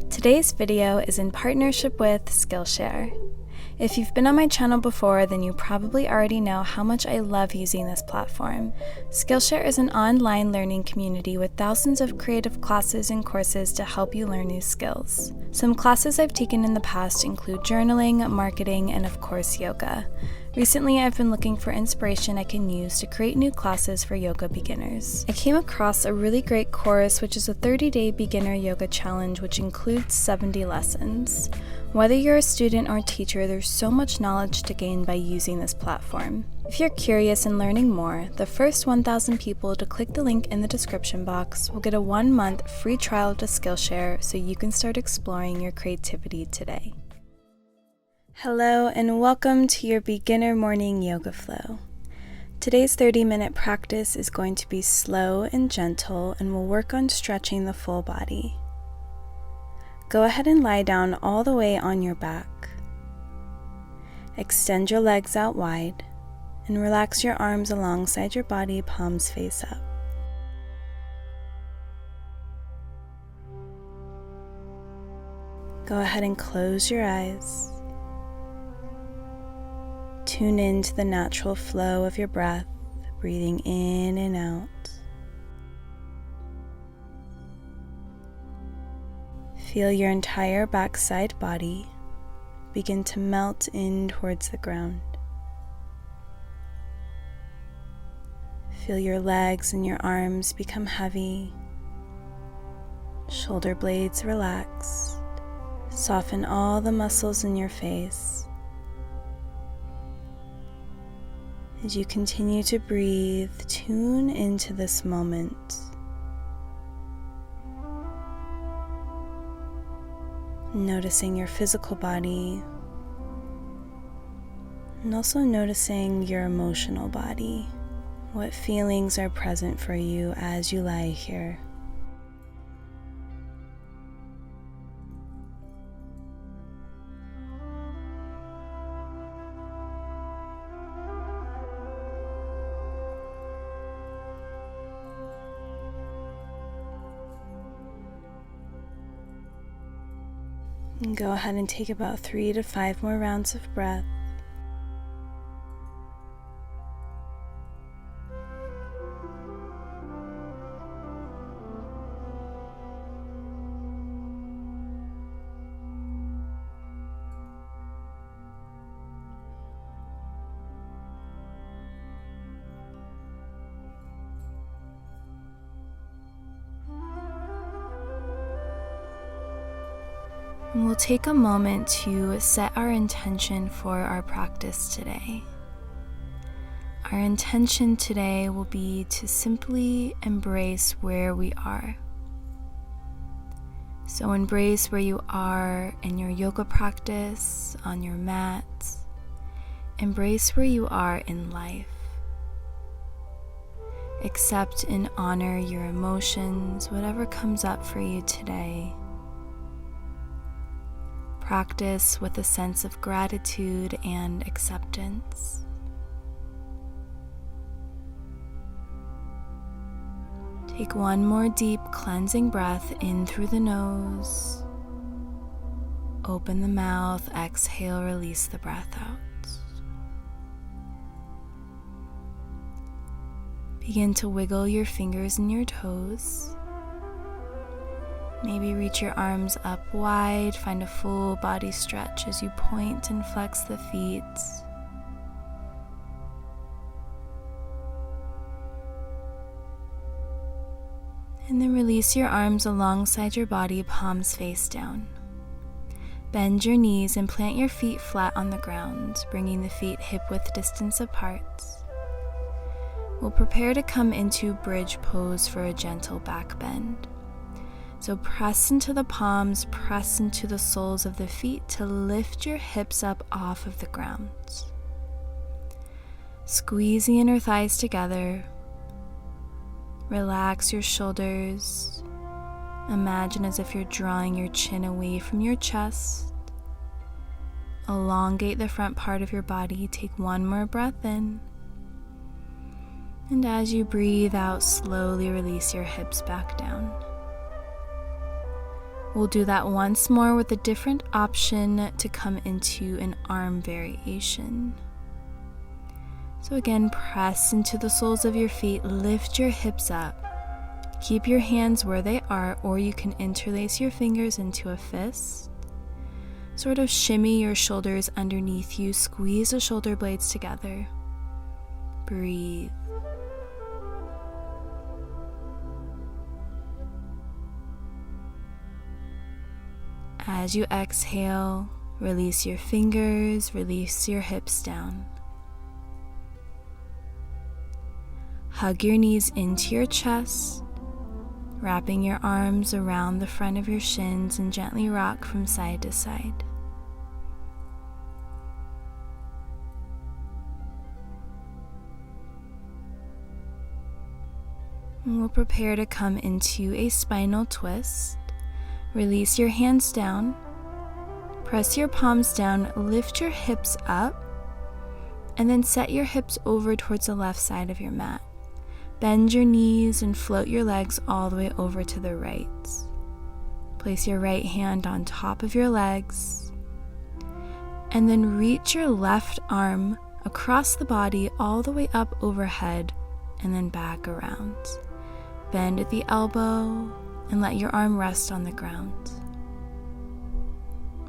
Today's video is in partnership with Skillshare. If you've been on my channel before, then you probably already know how much I love using this platform. Skillshare is an online learning community with thousands of creative classes and courses to help you learn new skills. Some classes I've taken in the past include journaling, marketing, and of course yoga. Recently, I've been looking for inspiration I can use to create new classes for yoga beginners. I came across a really great course, which is a 30-day beginner yoga challenge, which includes 70 lessons. Whether you're a student or teacher, there's so much knowledge to gain by using this platform. If you're curious and learning more, the first 1,000 people to click the link in the description box will get a 1-month free trial to Skillshare so you can start exploring your creativity today. Hello and welcome to your beginner morning yoga flow. Today's 30-minute practice is going to be slow and gentle and will work on stretching the full body. Go ahead and lie down all the way on your back. Extend your legs out wide and relax your arms alongside your body, palms face up. Go ahead and close your eyes. Tune into the natural flow of your breath, breathing in and out. Feel your entire backside body begin to melt in towards the ground. Feel your legs and your arms become heavy. Shoulder blades relax. Soften all the muscles in your face. As you continue to breathe, tune into this moment. Noticing your physical body, and also noticing your emotional body. What feelings are present for you as you lie here? And go ahead and take about 3 to 5 more rounds of breath. And we'll take a moment to set our intention for our practice today. Our intention today will be to simply embrace where we are. So embrace where you are in your yoga practice, on your mat. Embrace where you are in life. Accept and honor your emotions, whatever comes up for you today. Practice with a sense of gratitude and acceptance. Take one more deep cleansing breath in through the nose. Open the mouth, exhale, release the breath out. Begin to wiggle your fingers and your toes. Maybe reach your arms up wide, find a full body stretch as you point and flex the feet. And then release your arms alongside your body, palms face down. Bend your knees and plant your feet flat on the ground, bringing the feet hip-width distance apart. We'll prepare to come into bridge pose for a gentle back bend. So press into the palms, press into the soles of the feet to lift your hips up off of the ground. Squeeze the inner thighs together. Relax your shoulders. Imagine as if you're drawing your chin away from your chest. Elongate the front part of your body. Take one more breath in. And as you breathe out, slowly release your hips back down. We'll do that once more with a different option to come into an arm variation. So again, press into the soles of your feet, lift your hips up. Keep your hands where they are, or you can interlace your fingers into a fist. Sort of shimmy your shoulders underneath you, squeeze the shoulder blades together. Breathe. As you exhale, release your fingers, release your hips down. Hug your knees into your chest, wrapping your arms around the front of your shins and gently rock from side to side. And we'll prepare to come into a spinal twist. Release your hands down, press your palms down, lift your hips up, and then set your hips over towards the left side of your mat. Bend your knees and float your legs all the way over to the right. Place your right hand on top of your legs, and then reach your left arm across the body all the way up overhead and then back around. Bend at the elbow and let your arm rest on the ground.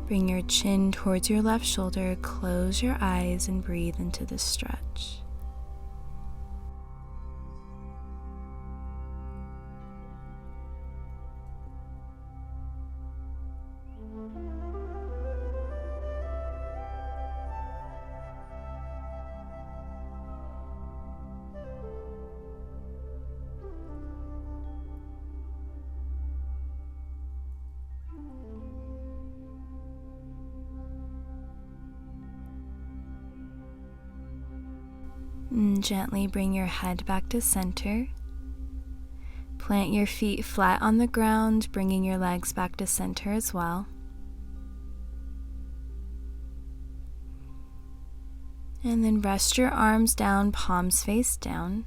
Bring your chin towards your left shoulder, close your eyes and breathe into the stretch. And gently bring your head back to center. Plant your feet flat on the ground, bringing your legs back to center as well. And then rest your arms down, palms face down.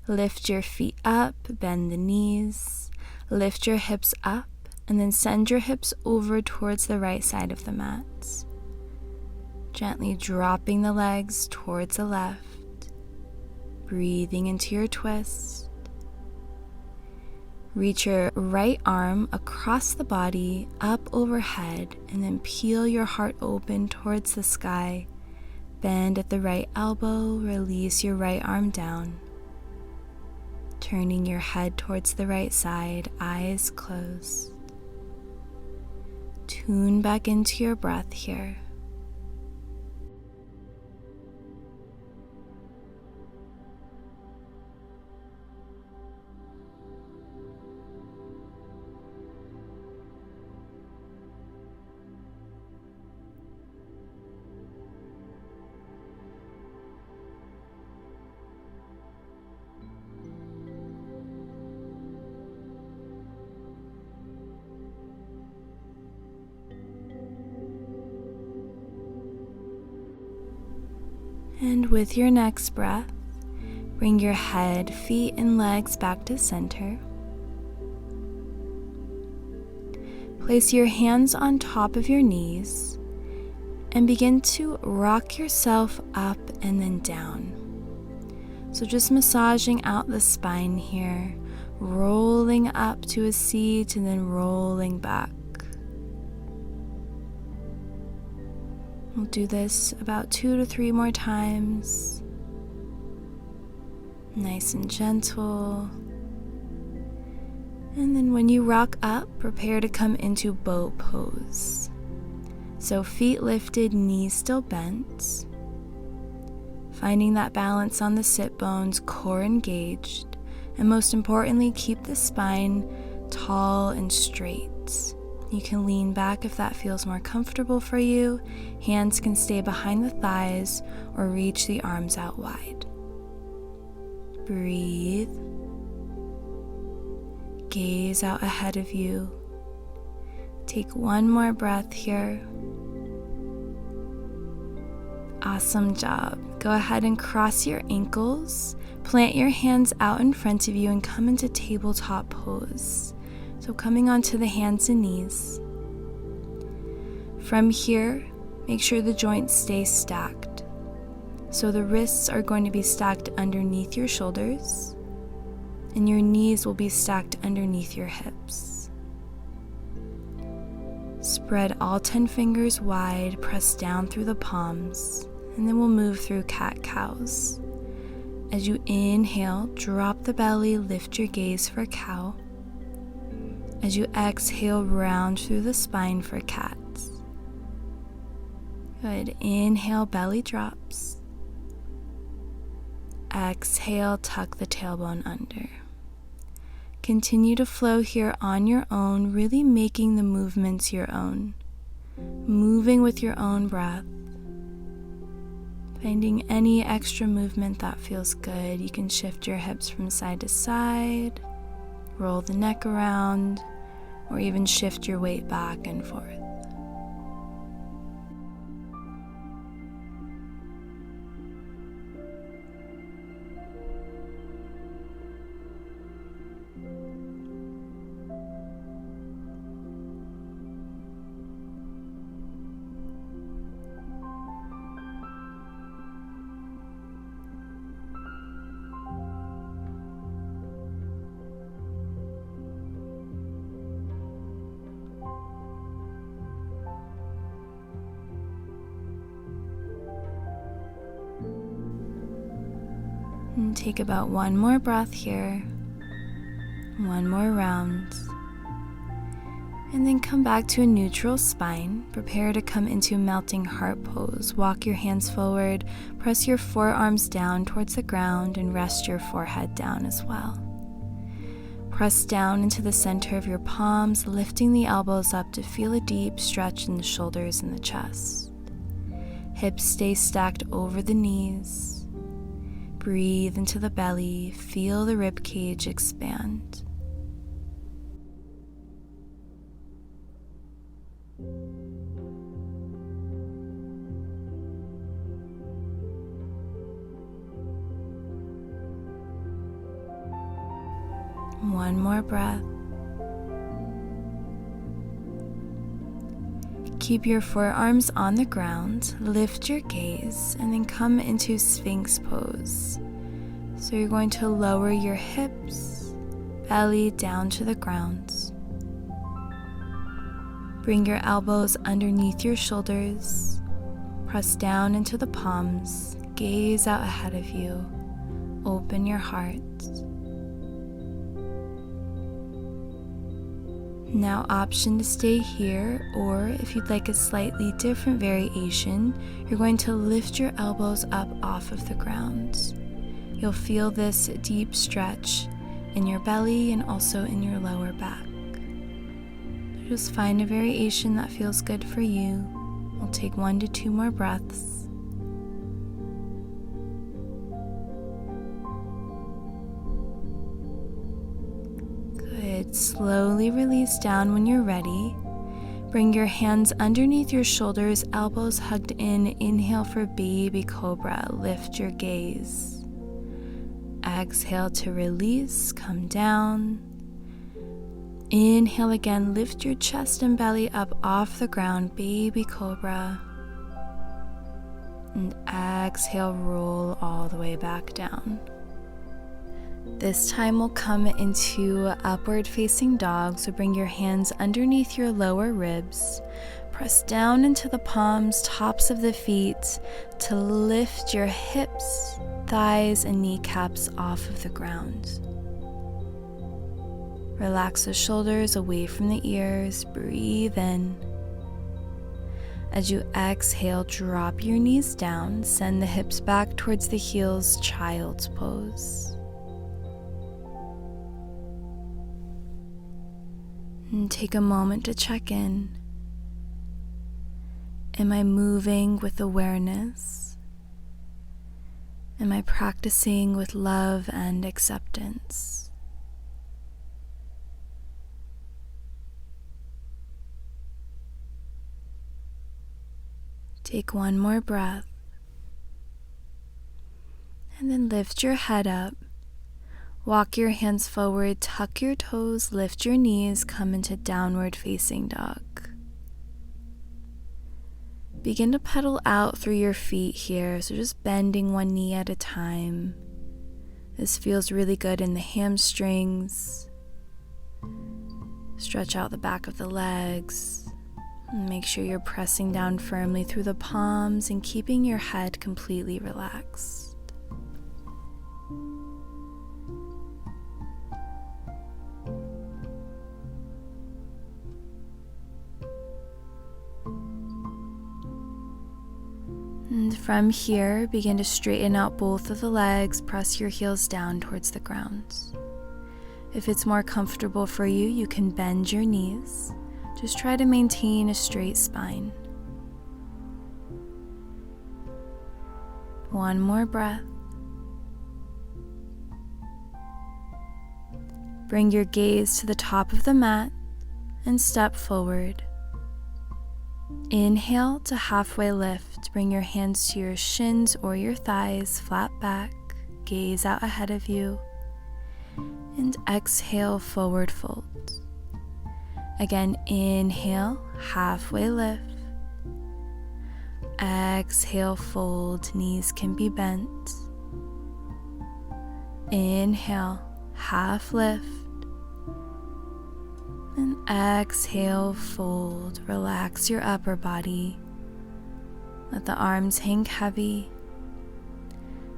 Lift your feet up, bend the knees. Lift your hips up, and then send your hips over towards the right side of the mat. Gently dropping the legs towards the left. Breathing into your twist. Reach your right arm across the body, up overhead, and then peel your heart open towards the sky. Bend at the right elbow, release your right arm down. Turning your head towards the right side, eyes closed. Tune back into your breath here. And with your next breath, bring your head, feet, and legs back to center. Place your hands on top of your knees and begin to rock yourself up and then down. So just massaging out the spine here, rolling up to a seat and then rolling back. We'll do this about 2 to 3 more times. Nice and gentle. And then when you rock up, prepare to come into bow pose. So feet lifted, knees still bent. Finding that balance on the sit bones, core engaged. And most importantly, keep the spine tall and straight. You can lean back if that feels more comfortable for you. Hands can stay behind the thighs or reach the arms out wide. Breathe. Gaze out ahead of you. Take one more breath here. Awesome job. Go ahead and cross your ankles. Plant your hands out in front of you and come into tabletop pose. So coming onto the hands and knees. From here, make sure the joints stay stacked. So the wrists are going to be stacked underneath your shoulders, and your knees will be stacked underneath your hips. Spread all 10 fingers wide, press down through the palms, and then we'll move through cat-cows. As you inhale, drop the belly, lift your gaze for cow. As you exhale, round through the spine for cats. Good. Inhale, belly drops. Exhale, tuck the tailbone under. Continue to flow here on your own, really making the movements your own. Moving with your own breath. Finding any extra movement that feels good. You can shift your hips from side to side, roll the neck around, or even shift your weight back and forth. And take about one more breath here, one more round, and then come back to a neutral spine. Prepare to come into melting heart pose. Walk your hands forward, press your forearms down towards the ground, and rest your forehead down as well. Press down into the center of your palms, lifting the elbows up to feel a deep stretch in the shoulders and the chest. Hips stay stacked over the knees. Breathe into the belly, feel the rib cage expand. One more breath. Keep your forearms on the ground, lift your gaze, and then come into Sphinx Pose. So you're going to lower your hips, belly down to the ground. Bring your elbows underneath your shoulders, press down into the palms, gaze out ahead of you, open your heart. Now option to stay here, or if you'd like a slightly different variation, you're going to lift your elbows up off of the ground. You'll feel this deep stretch in your belly and also in your lower back. Just find a variation that feels good for you. We'll take 1 to 2 more breaths. Slowly release down when you're ready. Bring your hands underneath your shoulders, elbows hugged in. Inhale for baby cobra. Lift your gaze. Exhale to release. Come down. Inhale again. Lift your chest and belly up off the ground. Baby cobra. And exhale, roll all the way back down. This time we'll come into upward facing dog, so bring your hands underneath your lower ribs. Press down into the palms, tops of the feet to lift your hips, thighs, and kneecaps off of the ground. Relax the shoulders away from the ears, breathe in. As you exhale, drop your knees down, send the hips back towards the heels, child's pose. And take a moment to check in. Am I moving with awareness? Am I practicing with love and acceptance? Take one more breath. And then lift your head up. Walk your hands forward, tuck your toes, lift your knees, come into downward facing dog. Begin to pedal out through your feet here, so just bending one knee at a time. This feels really good in the hamstrings. Stretch out the back of the legs. Make sure you're pressing down firmly through the palms and keeping your head completely relaxed. And from here, begin to straighten out both of the legs, press your heels down towards the ground. If it's more comfortable for you, you can bend your knees. Just try to maintain a straight spine. One more breath. Bring your gaze to the top of the mat and step forward. Inhale to halfway lift. Bring your hands to your shins or your thighs, flat back, gaze out ahead of you. And exhale, forward fold. Again, inhale, halfway lift. Exhale, fold, knees can be bent. Inhale, half lift. And exhale, fold. Relax your upper body. Let the arms hang heavy.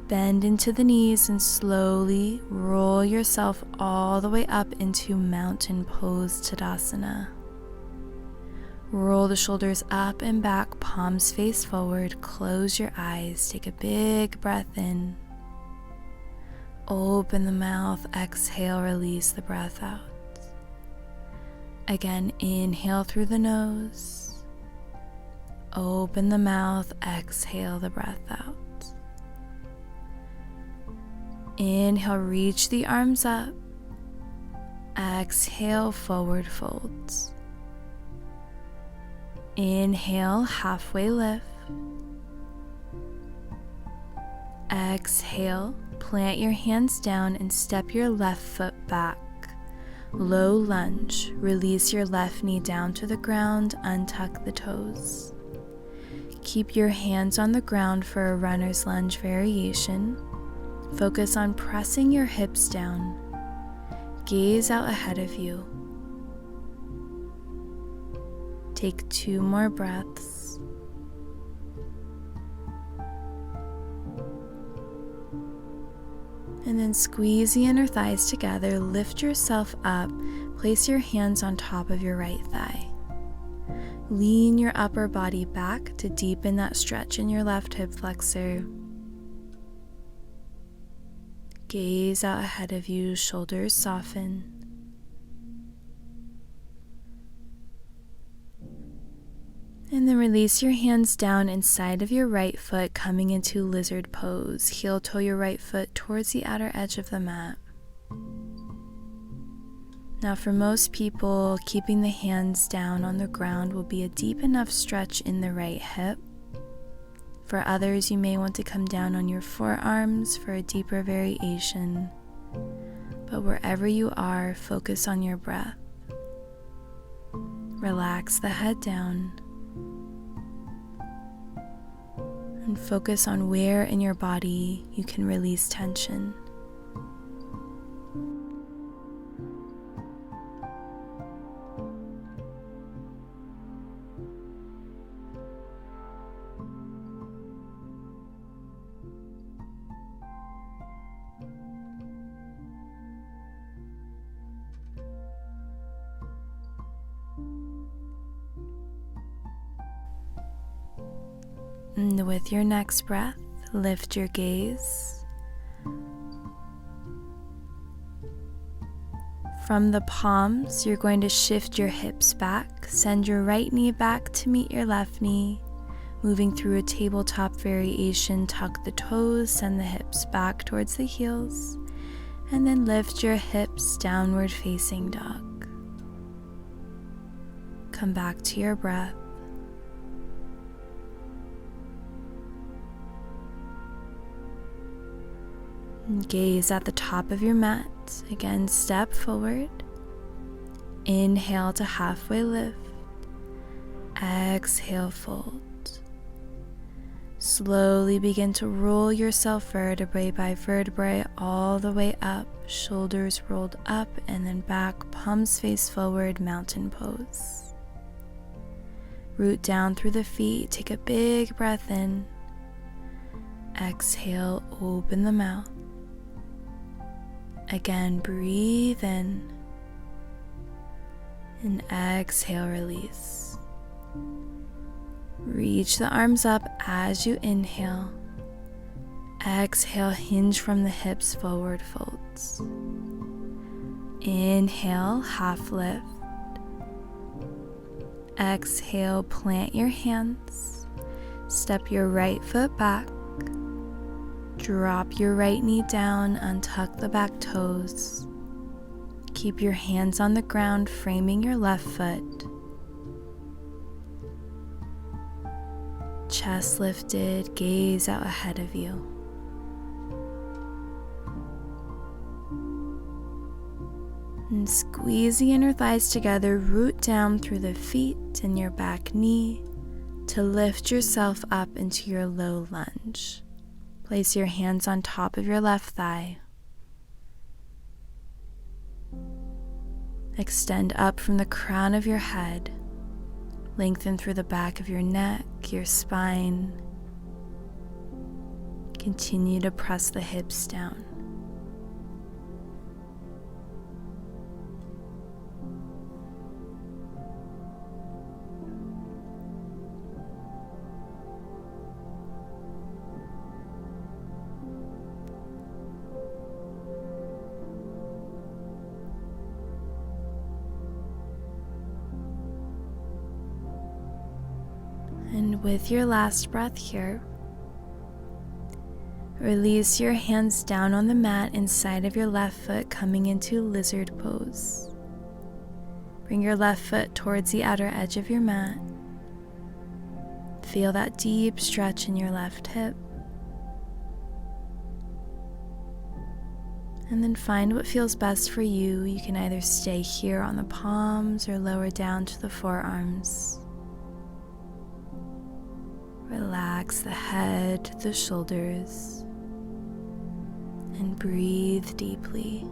Bend into the knees and slowly roll yourself all the way up into Mountain Pose Tadasana. Roll the shoulders up and back, palms face forward. Close your eyes. Take a big breath in. Open the mouth. Exhale, release the breath out. Again, inhale through the nose. Open the mouth. Exhale the breath out. Inhale, reach the arms up. Exhale, forward folds. Inhale, halfway lift. Exhale, plant your hands down and step your left foot back. Low lunge. Release your left knee down to the ground, untuck the toes. Keep your hands on the ground for a runner's lunge variation. Focus on pressing your hips down. Gaze out ahead of you. Take 2 more breaths. And then squeeze the inner thighs together, lift yourself up, place your hands on top of your right thigh. Lean your upper body back to deepen that stretch in your left hip flexor. Gaze out ahead of you, shoulders soften. And then release your hands down inside of your right foot, coming into lizard pose. Heel toe your right foot towards the outer edge of the mat. Now for most people, keeping the hands down on the ground will be a deep enough stretch in the right hip. For others, you may want to come down on your forearms for a deeper variation. But wherever you are, focus on your breath. Relax the head down. And focus on where in your body you can release tension. And with your next breath, lift your gaze. From the palms, you're going to shift your hips back. Send your right knee back to meet your left knee. Moving through a tabletop variation, tuck the toes, send the hips back towards the heels, and then lift your hips, downward facing dog. Come back to your breath. Gaze at the top of your mat. Again, step forward. Inhale to halfway lift. Exhale, fold. Slowly begin to roll yourself vertebrae by vertebrae all the way up, shoulders rolled up and then back, palms face forward, mountain pose. Root down through the feet, take a big breath in. Exhale, open the mouth. Again, breathe in. And exhale, release. Reach the arms up as you inhale. Exhale, hinge from the hips, forward folds. Inhale, half lift. Exhale, plant your hands. Step your right foot back. Drop your right knee down, untuck the back toes. Keep your hands on the ground, framing your left foot. Chest lifted, gaze out ahead of you. And squeeze the inner thighs together, root down through the feet and your back knee to lift yourself up into your low lunge. Place your hands on top of your left thigh. Extend up from the crown of your head. Lengthen through the back of your neck, your spine. Continue to press the hips down. And with your last breath here, release your hands down on the mat inside of your left foot, coming into lizard pose. Bring your left foot towards the outer edge of your mat. Feel that deep stretch in your left hip. And then find what feels best for you. You can either stay here on the palms or lower down to the forearms. Relax the head, the shoulders, and breathe deeply.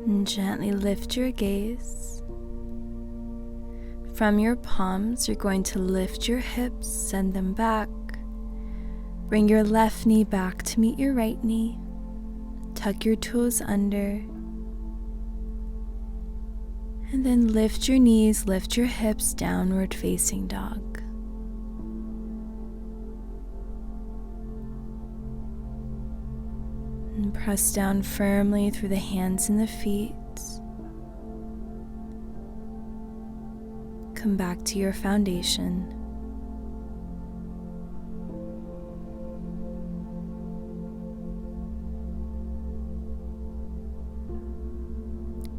And gently lift your gaze. From your palms, you're going to lift your hips, send them back. Bring your left knee back to meet your right knee. Tuck your toes under. And then lift your knees, lift your hips, downward facing dog. And press down firmly through the hands and the feet. Come back to your foundation.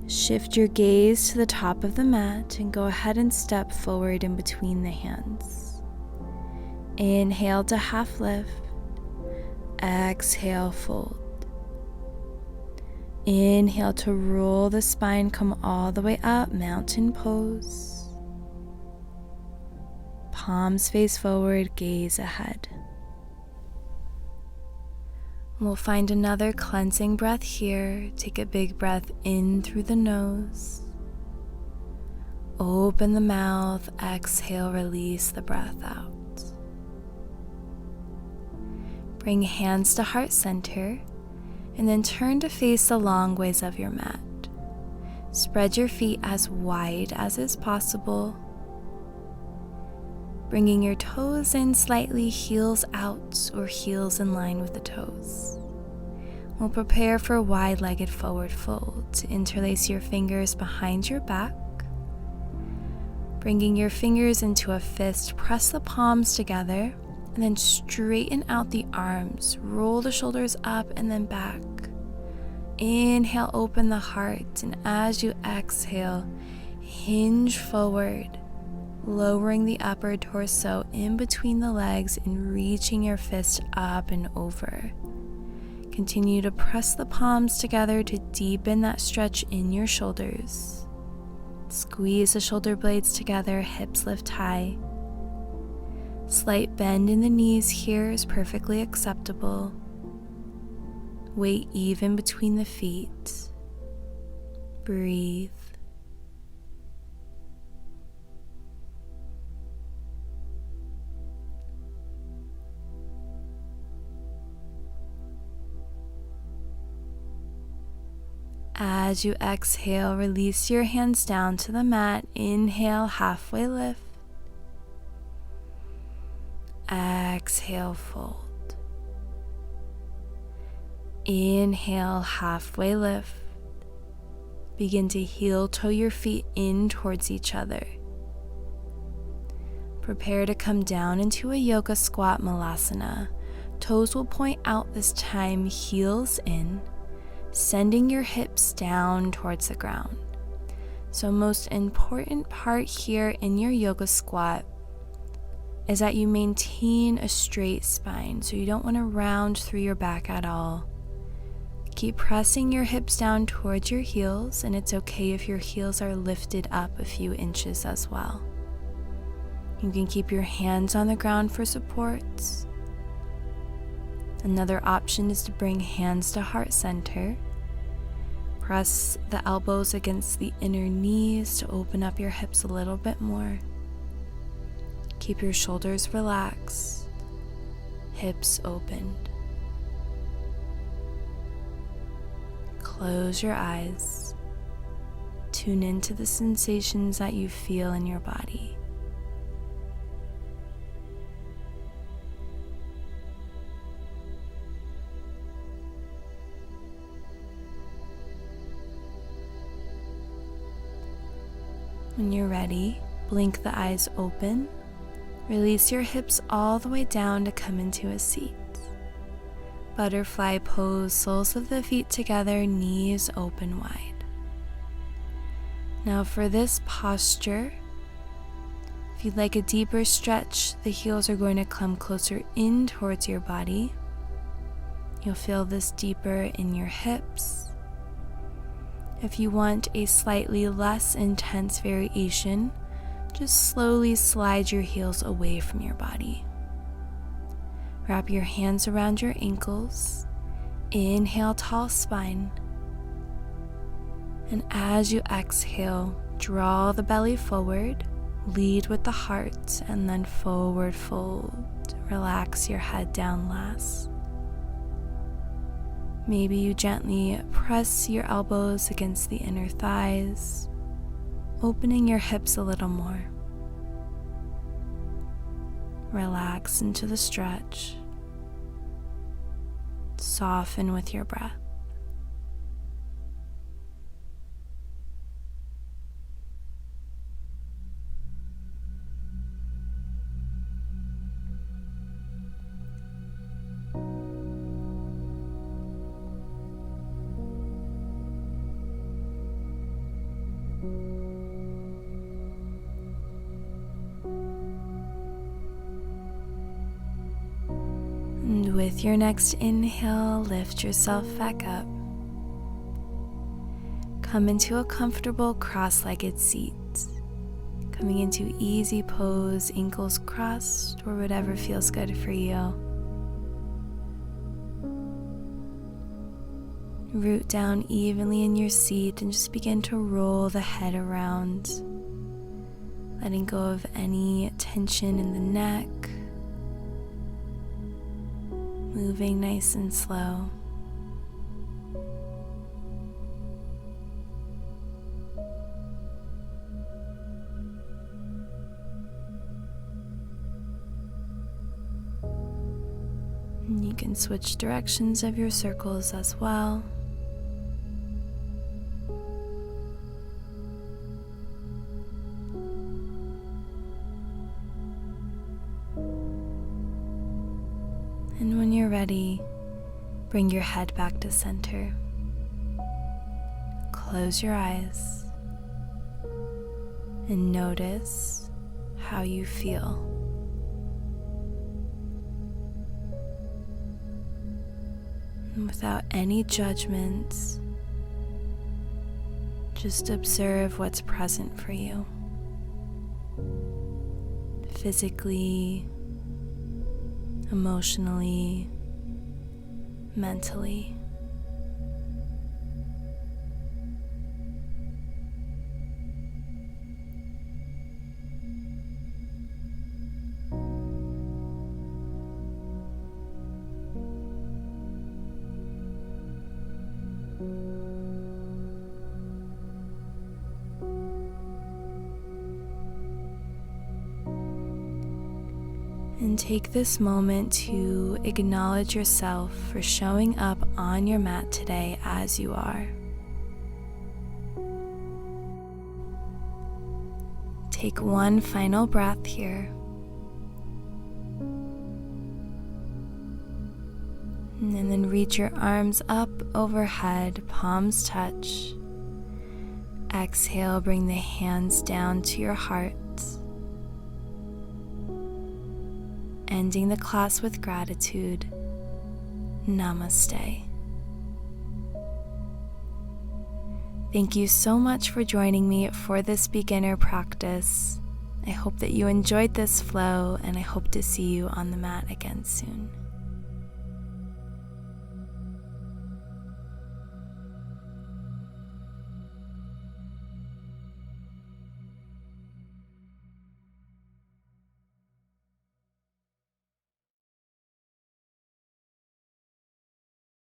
Shift your gaze to the top of the mat and go ahead and step forward in between the hands. Inhale to half lift. Exhale, fold. Inhale to roll the spine, come all the way up, mountain pose. Palms face forward, gaze ahead. We'll find another cleansing breath here. Take a big breath in through the nose. Open the mouth, exhale, release the breath out. Bring hands to heart center. And then turn to face the long ways of your mat. Spread your feet as wide as is possible. Bringing your toes in slightly, heels out or heels in line with the toes. We'll prepare for a wide-legged forward fold. Interlace your fingers behind your back. Bringing your fingers into a fist, press the palms together and then straighten out the arms. Roll the shoulders up and then back. Inhale, open the heart, and as you exhale, hinge forward, lowering the upper torso in between the legs and reaching your fist up and over. Continue to press the palms together to deepen that stretch in your shoulders. Squeeze the shoulder blades together, hips lift high. Slight bend in the knees here is perfectly acceptable. Weight even between the feet. Breathe. As you exhale, release your hands down to the mat. Inhale, halfway lift. Exhale, fold. Inhale, halfway lift. Begin to heel toe your feet in towards each other. Prepare to come down into a yoga squat malasana. Toes will point out this time, heels in, sending your hips down towards the ground. So most important part here in your yoga squat is that you maintain a straight spine. So you don't want to round through your back at all. Keep pressing your hips down towards your heels, and it's okay if your heels are lifted up a few inches as well. You can keep your hands on the ground for supports. Another option is to bring hands to heart center. Press the elbows against the inner knees to open up your hips a little bit more. Keep your shoulders relaxed, hips opened. Close your eyes. Tune into the sensations that you feel in your body. When you're ready, blink the eyes open. Release your hips all the way down to come into a seat. Butterfly pose, soles of the feet together, knees open wide. Now for this posture, if you'd like a deeper stretch, the heels are going to come closer in towards your body. You'll feel this deeper in your hips. If you want a slightly less intense variation, just slowly slide your heels away from your body. Wrap your hands around your ankles. Inhale, tall spine. And as you exhale, draw the belly forward, lead with the heart, and then forward fold. Relax your head down last. Maybe you gently press your elbows against the inner thighs, opening your hips a little more. Relax into the stretch. Soften with your breath. And with your next inhale, lift yourself back up. Come into a comfortable cross-legged seat. Coming into easy pose, ankles crossed, or whatever feels good for you. Root down evenly in your seat and just begin to roll the head around, letting go of any tension in the neck. Moving nice and slow. And you can switch directions of your circles as well. And when you're ready, bring your head back to center. Close your eyes and notice how you feel. And without any judgments, just observe what's present for you. Physically, emotionally, mentally. And take this moment to acknowledge yourself for showing up on your mat today as you are. Take one final breath here. And then reach your arms up overhead, palms touch. Exhale, bring the hands down to your heart. Ending the class with gratitude. Namaste. Thank you so much for joining me for this beginner practice. I hope that you enjoyed this flow, and I hope to see you on the mat again soon.